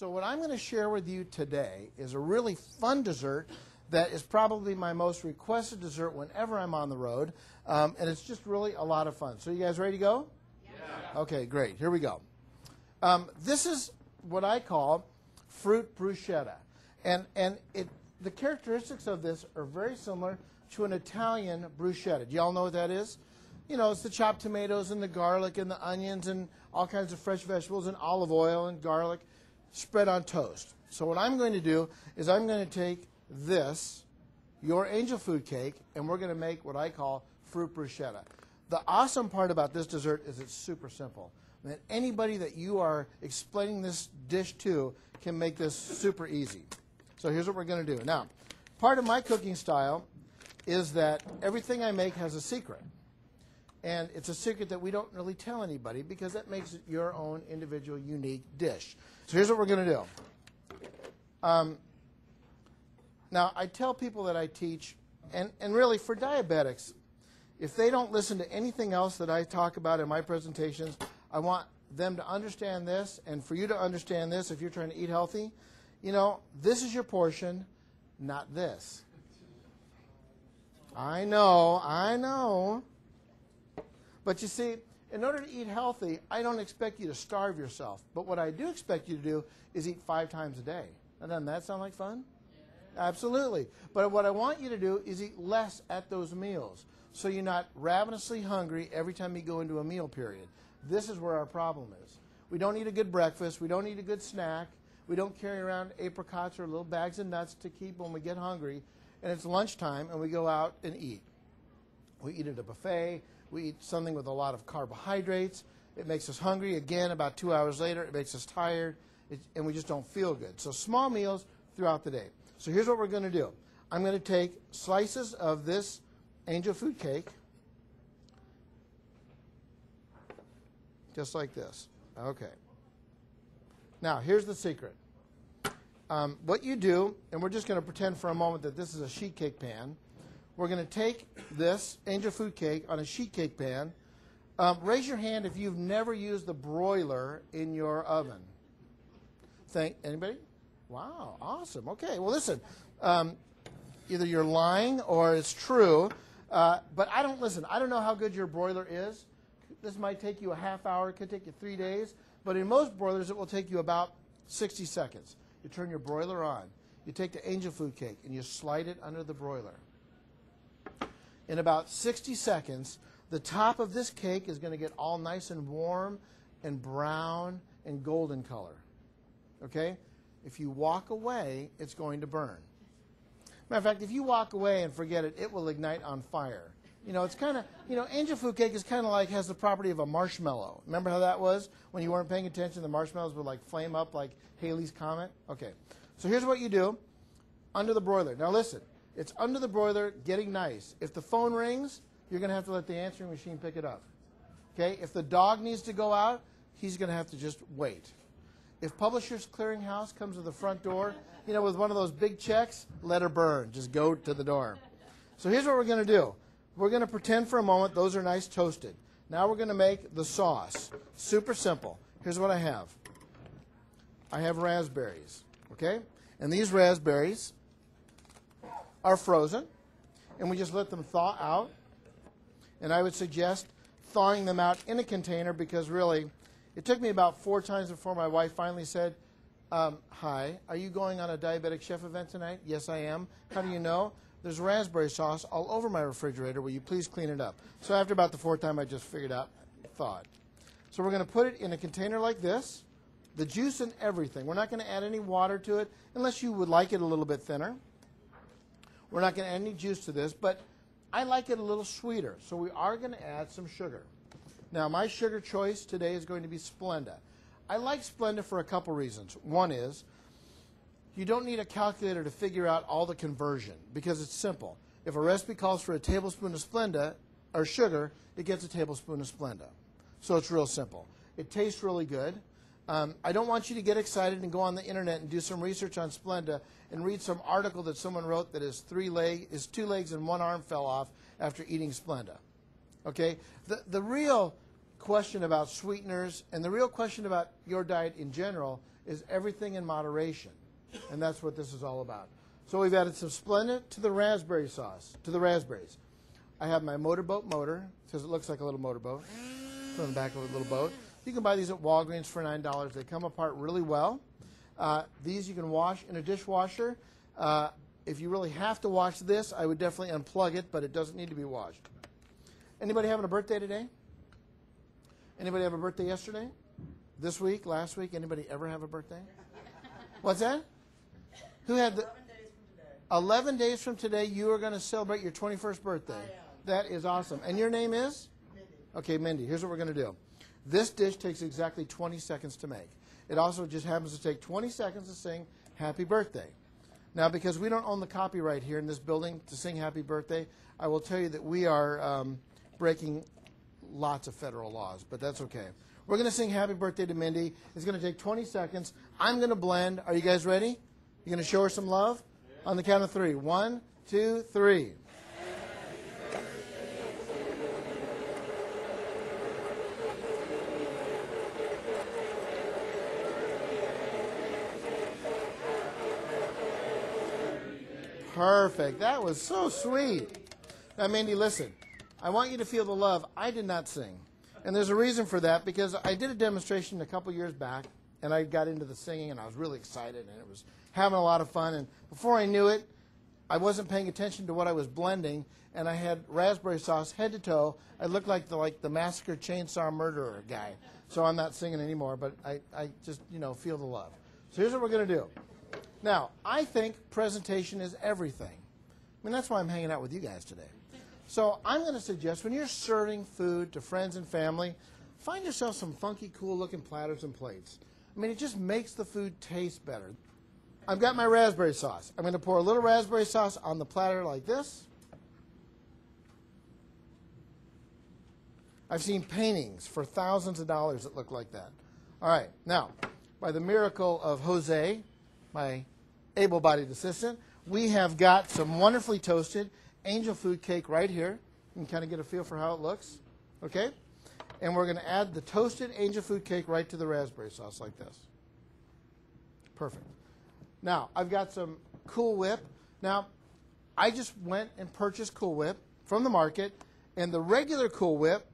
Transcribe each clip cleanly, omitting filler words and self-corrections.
So what I'm going to share with you today is a really fun dessert that is probably my most requested dessert whenever I'm on the road, and it's just really a lot of fun. So you guys ready to go? Yeah. Okay, great. Here we go. This is what I call fruit bruschetta, and the characteristics of this are very similar to an Italian bruschetta. Do y'all know what that is? You know, it's the chopped tomatoes and the garlic and the onions and all kinds of fresh vegetables and olive oil and garlic spread on toast. So what I'm going to do is I'm going to take this, your angel food cake, and we're going to make what I call fruit bruschetta. The awesome part about this dessert is it's super simple. And anybody that you are explaining this dish to can make this super easy. So here's what we're going to do. Now, part of my cooking style is that everything I make has a secret. And it's a secret that we don't really tell anybody because that makes it your own individual unique dish. So here's what we're going to do. Now, I tell people that I teach, and really for diabetics, if they don't listen to anything else that I talk about in my presentations, I want them to understand this, and for you to understand this if you're trying to eat healthy, you know, this is your portion, not this. I know. But you see, in order to eat healthy, I don't expect you to starve yourself. But what I do expect you to do is eat 5 times a day. Now, doesn't that sound like fun? Yeah. Absolutely. But what I want you to do is eat less at those meals, so you're not ravenously hungry every time you go into a meal period. This is where our problem is. We don't eat a good breakfast. We don't eat a good snack. We don't carry around apricots or little bags of nuts to keep when we get hungry. And it's lunchtime, and we go out and eat. We eat at a buffet. We eat something with a lot of carbohydrates. It makes us hungry. Again, about 2 hours later, it makes us tired, and we just don't feel good. So small meals throughout the day. So here's what we're going to do. I'm going to take slices of this angel food cake, just like this. Okay. Now, here's the secret. What you do, and we're just going to pretend for a moment that this is a sheet cake pan. We're going to take this angel food cake on a sheet cake pan. Raise your hand if you've never used the broiler in your oven. Anybody? Wow, awesome. Okay, well, listen. Either you're lying or it's true, but I don't know how good your broiler is. This might take you a half hour. It could take you 3 days. But in most broilers, it will take you about 60 seconds. You turn your broiler on. You take the angel food cake and you slide it under the broiler. In about 60 seconds, the top of this cake is going to get all nice and warm and brown and golden color. Okay? If you walk away, it's going to burn. Matter of fact, if you walk away and forget it, it will ignite on fire. You know, it's kind of, angel food cake is kind of like, has the property of a marshmallow. Remember how that was? When you weren't paying attention, the marshmallows would like flame up like Halley's Comet? Okay. So here's what you do under the broiler. Now listen. It's under the broiler, getting nice. If the phone rings, you're going to have to let the answering machine pick it up. Okay? If the dog needs to go out, he's going to have to just wait. If Publishers Clearinghouse comes to the front door, with one of those big checks, let her burn. Just go to the door. So here's what we're going to do. We're going to pretend for a moment those are nice toasted. Now we're going to make the sauce. Super simple. Here's what I have. I have raspberries. Okay? And these raspberries are frozen, and we just let them thaw out. And I would suggest thawing them out in a container because really, it took me about 4 times before my wife finally said, hi, are you going on a Diabetic Chef event tonight? Yes, I am. How do you know? There's raspberry sauce all over my refrigerator. Will you please clean it up? So after about the 4th time, I just figured out, thawed. So we're going to put it in a container like this, the juice and everything. We're not going to add any water to it unless you would like it a little bit thinner. We're not going to add any juice to this, but I like it a little sweeter, so we are going to add some sugar. Now, my sugar choice today is going to be Splenda. I like Splenda for a couple reasons. One is you don't need a calculator to figure out all the conversion because it's simple. If a recipe calls for a tablespoon of Splenda or sugar, it gets a tablespoon of Splenda. So it's real simple. It tastes really good. I don't want you to get excited and go on the internet and do some research on Splenda and read some article that someone wrote that his 2 legs and 1 arm fell off after eating Splenda. Okay? The real question about sweeteners and the real question about your diet in general is everything in moderation. And that's what this is all about. So we've added some Splenda to the raspberry sauce, to the raspberries. I have my motorboat motor, because it looks like a little motorboat, from the back of a little boat. You can buy these at Walgreens for $9. They come apart really well. These you can wash in a dishwasher. If you really have to wash this, I would definitely unplug it, but it doesn't need to be washed. Anybody having a birthday today? Anybody have a birthday yesterday? This week? Last week? Anybody ever have a birthday? What's that? Who had the 11 days from today, you are going to celebrate your 21st birthday. That is awesome. And your name is? Mindy. Okay, Mindy, here's what we're going to do. This dish takes exactly 20 seconds to make. It also just happens to take 20 seconds to sing happy birthday. Now, because we don't own the copyright here in this building to sing happy birthday, I will tell you that we are breaking lots of federal laws, but that's okay. We're going to sing happy birthday to Mindy. It's going to take 20 seconds. I'm going to blend. Are you guys ready? You going to show her some love? On the count of 3. 1, 2, 3. Perfect. That was so sweet. Now, Mindy, listen. I want you to feel the love. I did not sing. And there's a reason for that, because I did a demonstration a couple years back, and I got into the singing, and I was really excited, and it was having a lot of fun. And before I knew it, I wasn't paying attention to what I was blending, and I had raspberry sauce head to toe. I looked like the Massacre Chainsaw Murderer guy. So I'm not singing anymore, but I just, feel the love. So here's what we're going to do. Now, I think presentation is everything. I mean, that's why I'm hanging out with you guys today. So I'm going to suggest when you're serving food to friends and family, find yourself some funky, cool-looking platters and plates. I mean, it just makes the food taste better. I've got my raspberry sauce. I'm going to pour a little raspberry sauce on the platter like this. I've seen paintings for thousands of dollars that look like that. All right, now, by the miracle of Jose, my able-bodied assistant, we have got some wonderfully toasted angel food cake right here. You can kind of get a feel for how it looks, okay? And we're going to add the toasted angel food cake right to the raspberry sauce like this. Perfect. Now, I've got some Cool Whip. Now, I just went and purchased Cool Whip from the market, and the regular Cool Whip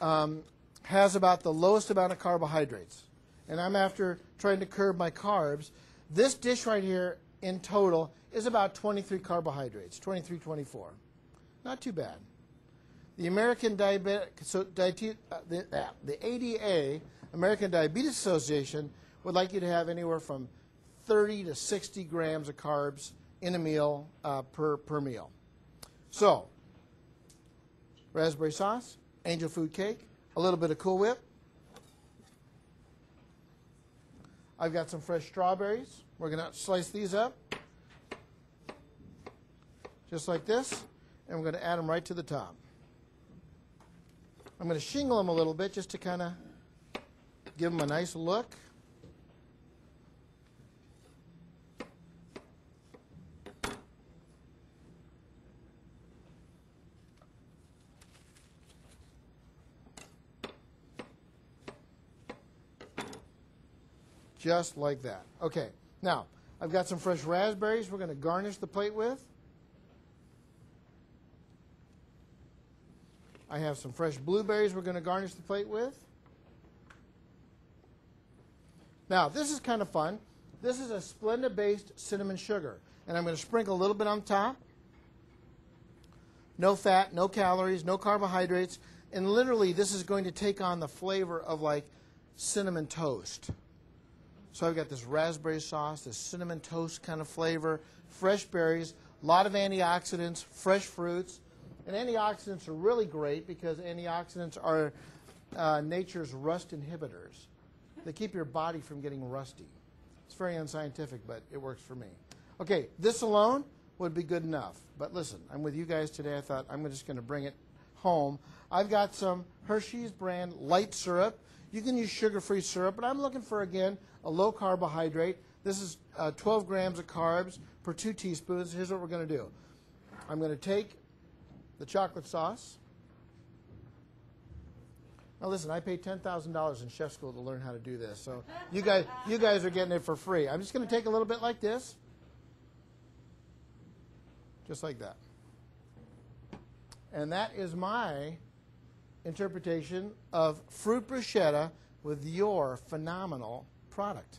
has about the lowest amount of carbohydrates. And I'm after trying to curb my carbs. This dish right here in total is about 23 carbohydrates, 23, 24. Not too bad. The American Diabetic, the ADA, American Diabetes Association, would like you to have anywhere from 30 to 60 grams of carbs in a meal per meal. So, raspberry sauce, angel food cake, a little bit of Cool Whip. I've got some fresh strawberries. We're going to slice these up, just like this, and we're going to add them right to the top. I'm going to shingle them a little bit just to kind of give them a nice look. Just like that. Okay, now I've got some fresh raspberries we're going to garnish the plate with. I have some fresh blueberries we're going to garnish the plate with. Now, this is kind of fun. This is a Splenda-based cinnamon sugar, and I'm going to sprinkle a little bit on top. No fat, no calories, no carbohydrates, and literally this is going to take on the flavor of like cinnamon toast. So I've got this raspberry sauce, this cinnamon toast kind of flavor, fresh berries, a lot of antioxidants, fresh fruits. And antioxidants are really great because antioxidants are nature's rust inhibitors. They keep your body from getting rusty. It's very unscientific, but it works for me. Okay, this alone would be good enough. But listen, I'm with you guys today. I thought I'm just going to bring it home. I've got some Hershey's brand light syrup. You can use sugar-free syrup, but I'm looking for, again, a low carbohydrate. This is 12 grams of carbs per 2 teaspoons. Here's what we're going to do. I'm going to take the chocolate sauce. Now listen, I paid $10,000 in chef school to learn how to do this, so you guys are getting it for free. I'm just going to take a little bit like this, just like that. And that is my interpretation of fruit bruschetta with your phenomenal product.